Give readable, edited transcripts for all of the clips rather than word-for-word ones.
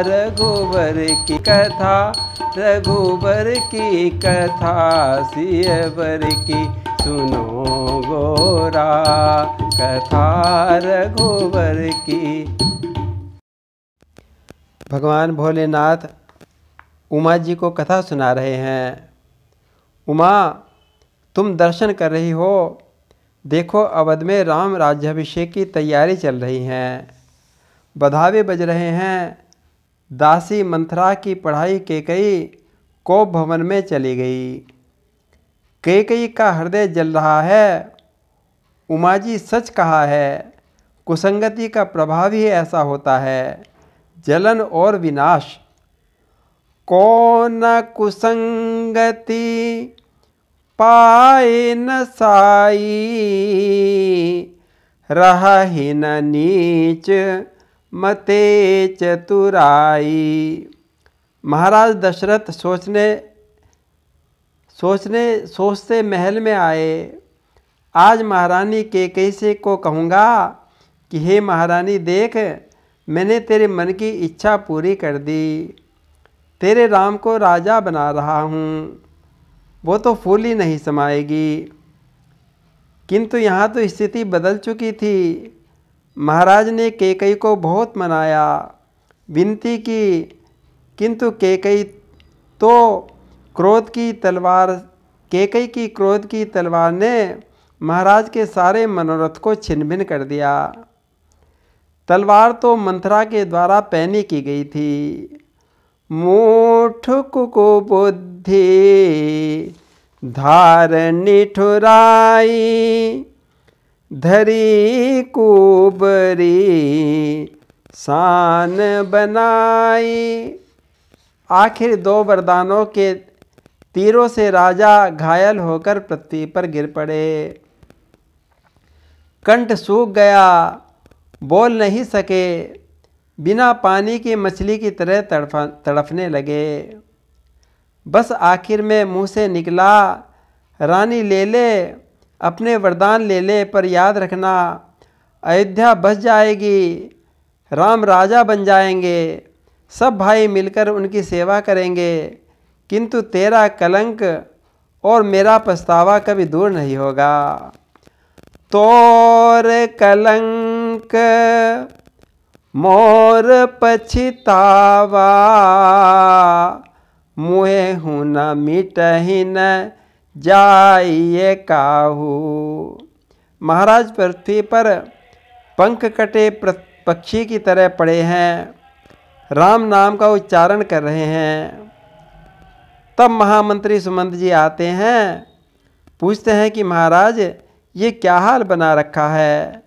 रघुबर की कथा, रघुबर की कथा, सियवर की सुनो गोरा, कथा रघुबर की। भगवान भोलेनाथ उमा जी को कथा सुना रहे हैं। उमा, तुम दर्शन कर रही हो। देखो, अवध में राम राज्याभिषेक की तैयारी चल रही है। बधावे बज रहे हैं। दासी मंथरा की पढ़ाई केकई कोप भवन में चली गई। केकई का हृदय जल रहा है। उमा जी सच कहा है, कुसंगति का प्रभाव ही ऐसा होता है, जलन और विनाश। कौन कुसंगति पाए न साई, रही न नीच मते चतुराई। महाराज दशरथ सोचते महल में आए। आज महारानी केकई को कहूँगा कि हे महारानी, देख, मैंने तेरे मन की इच्छा पूरी कर दी। तेरे राम को राजा बना रहा हूँ। वो तो फूल ही नहीं समाएगी। किंतु यहाँ तो स्थिति बदल चुकी थी। महाराज ने केकई को बहुत मनाया, विनती की, किंतु केकई की क्रोध की तलवार ने महाराज के सारे मनोरथ को छिन्न-भिन्न कर दिया। तलवार तो मंथरा के द्वारा पैनी की गई थी। मूढ़ को बुद्धि धार निठुराई, धरी कुबरी शान बनाई। आखिर 2 वरदानों के तीरों से राजा घायल होकर पृथ्वी पर गिर पड़े। कंठ सूख गया, बोल नहीं सके, बिना पानी की मछली की तरह तड़फने लगे। बस आखिर में मुंह से निकला, रानी ले ले, अपने वरदान ले ले, पर याद रखना अयोध्या बस जाएगी, राम राजा बन जाएंगे, सब भाई मिलकर उनकी सेवा करेंगे, किंतु तेरा कलंक और मेरा पछतावा कभी दूर नहीं होगा। तोर कलंक मोर पछतावा, मुहे हूँ न मिटहि न जाइए काहू। महाराज पृथ्वी पर पंख कटे पक्षी की तरह पड़े हैं, राम नाम का उच्चारण कर रहे हैं। तब महामंत्री सुमंत जी आते हैं, पूछते हैं कि महाराज, ये क्या हाल बना रखा है।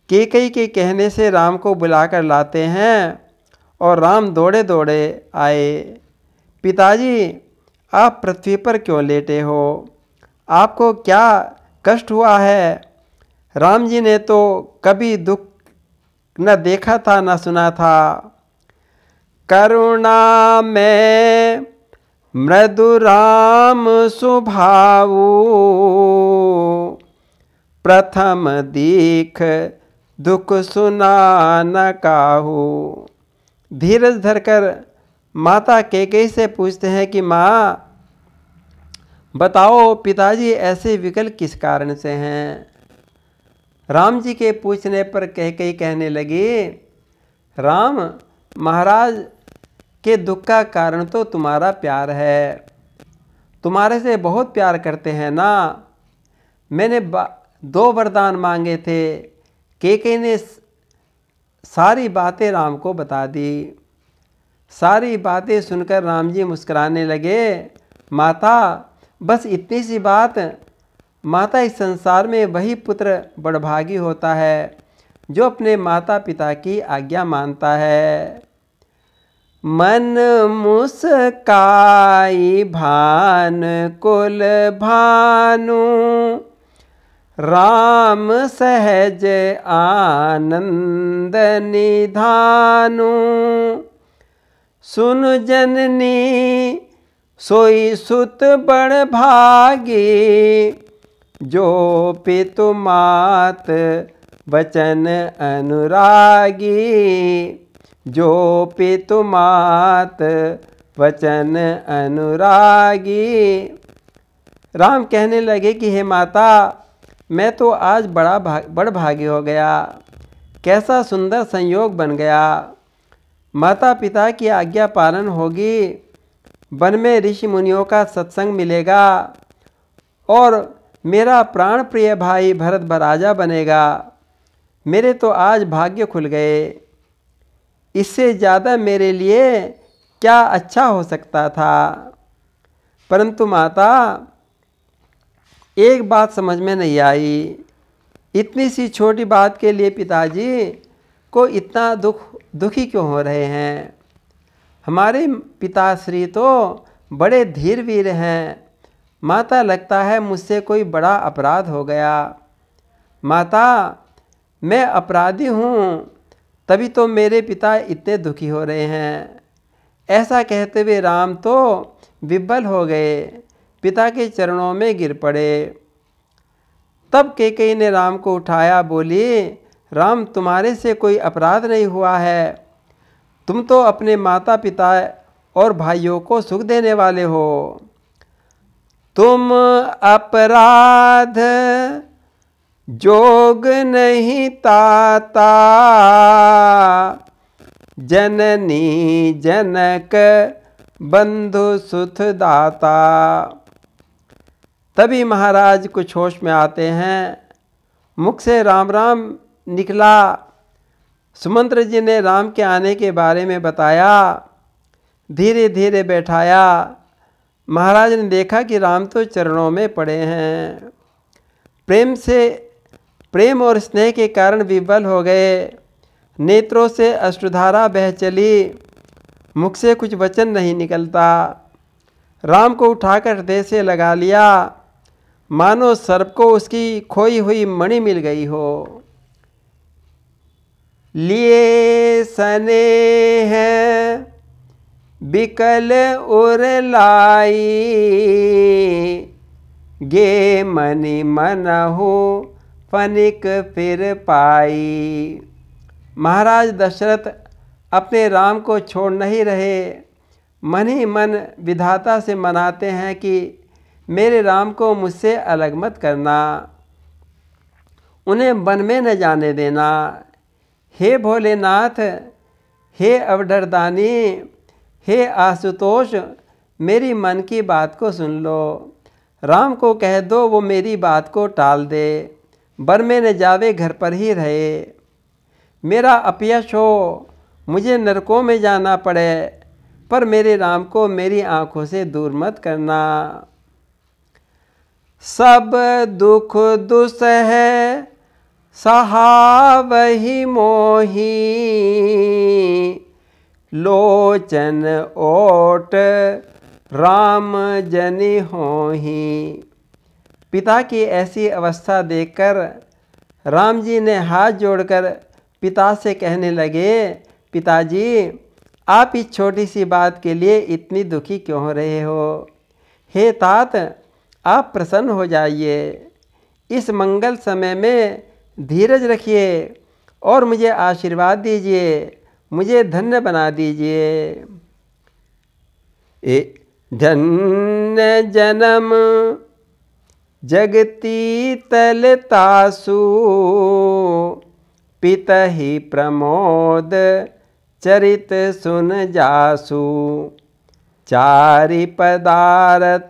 केकई के कहने से राम को बुलाकर लाते हैं और राम दौड़े दौड़े आए। पिताजी, आप पृथ्वी पर क्यों लेटे हो? आपको क्या कष्ट हुआ है? राम जी ने तो कभी दुख न देखा था न सुना था। करुणा में मृदु राम सुभाऊ, प्रथम दीख दुख सुना न काहू। धीरज धरकर माता केकई से पूछते हैं कि माँ, बताओ पिताजी ऐसे विकल किस कारण से हैं? राम जी के पूछने पर केकई कहने लगी, राम, महाराज के दुख का कारण तो तुम्हारा प्यार है। तुम्हारे से बहुत प्यार करते हैं ना। मैंने 2 वरदान मांगे थे। केकई ने सारी बातें राम को बता दी। सारी बातें सुनकर राम जी मुस्कुराने लगे। माता, बस इतनी सी बात। माता, इस संसार में वही पुत्र बड़भागी होता है जो अपने माता पिता की आज्ञा मानता है। मन मुस्काई भान कुल भानु, राम सहज आनंद निधानु। सुन जननी सोई सुत बड़ भागी, जो पितु मात वचन अनुरागी। जो पितु मात वचन अनुरागी। राम कहने लगे कि हे माता, मैं तो आज बड़ भागी हो गया, कैसा सुंदर संयोग बन गया। माता पिता की आज्ञा पालन होगी, वन में ऋषि मुनियों का सत्संग मिलेगा और मेरा प्राण प्रिय भाई भरत राजा बनेगा। मेरे तो आज भाग्य खुल गए, इससे ज़्यादा मेरे लिए क्या अच्छा हो सकता था। परंतु माता, एक बात समझ में नहीं आई, इतनी सी छोटी बात के लिए पिताजी को इतना दुखी क्यों हो रहे हैं। हमारे पिताश्री तो बड़े धीरवीर हैं। माता, लगता है मुझसे कोई बड़ा अपराध हो गया। माता, मैं अपराधी हूँ, तभी तो मेरे पिता इतने दुखी हो रहे हैं। ऐसा कहते हुए राम तो विह्वल हो गए, पिता के चरणों में गिर पड़े। तब कैकेयी ने राम को उठाया, बोली, राम, तुम्हारे से कोई अपराध नहीं हुआ है। तुम तो अपने माता पिता और भाइयों को सुख देने वाले हो। तुम अपराध जोग नहीं ताता, जननी जनक बंधु सुख दाता। तभी महाराज कुछ होश में आते हैं, मुख से राम राम निकला। सुमंत्र जी ने राम के आने के बारे में बताया, धीरे धीरे बैठाया। महाराज ने देखा कि राम तो चरणों में पड़े हैं। प्रेम और स्नेह के कारण विह्वल हो गए, नेत्रों से अश्रुधारा बह चली, मुख से कुछ वचन नहीं निकलता। राम को उठाकर हृदय से लगा लिया, मानो सर्प को उसकी खोई हुई मणि मिल गई हो। लिए स्नेह बिकल उर लाई, गे मनि मनहु फनिक फिर पाई। महाराज दशरथ अपने राम को छोड़ नहीं रहे, मन ही मन विधाता से मनाते हैं कि मेरे राम को मुझसे अलग मत करना, उन्हें वन में न जाने देना। हे भोलेनाथ, हे अवधरदानी, हे आशुतोष, मेरी मन की बात को सुन लो। राम को कह दो वो मेरी बात को टाल दे, वन में न जावे, घर पर ही रहे। मेरा अपयश हो, मुझे नरकों में जाना पड़े, पर मेरे राम को मेरी आंखों से दूर मत करना। सब दुख दुसह सहावहि मोही, लोचन ओट राम जनि होही। पिता की ऐसी अवस्था देखकर राम जी ने हाथ जोड़कर पिता से कहने लगे, पिताजी, आप इस छोटी सी बात के लिए इतनी दुखी क्यों हो रहे हो। हे तात, आप प्रसन्न हो जाइए, इस मंगल समय में धीरज रखिए और मुझे आशीर्वाद दीजिए, मुझे धन्य बना दीजिए। धन्य जन्म जगती तलतासु, पितहि प्रमोद चरित सुन जासु। चारि पदारथ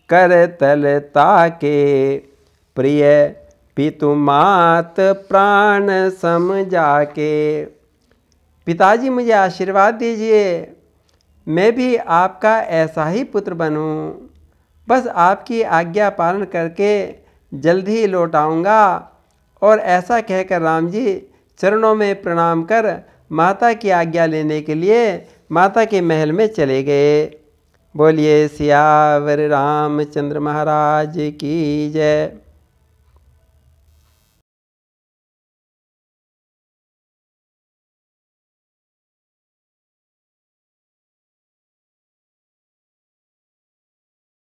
कर तलता के, प्रिय पितु मात प्राण सम जाके। पिताजी, मुझे आशीर्वाद दीजिए, मैं भी आपका ऐसा ही पुत्र बनूं। बस आपकी आज्ञा पालन करके जल्द ही लौट आऊँगा। और ऐसा कहकर राम जी चरणों में प्रणाम कर माता की आज्ञा लेने के लिए माता के महल में चले गए। बोलिए सियावर रामचंद्र महाराज की जय।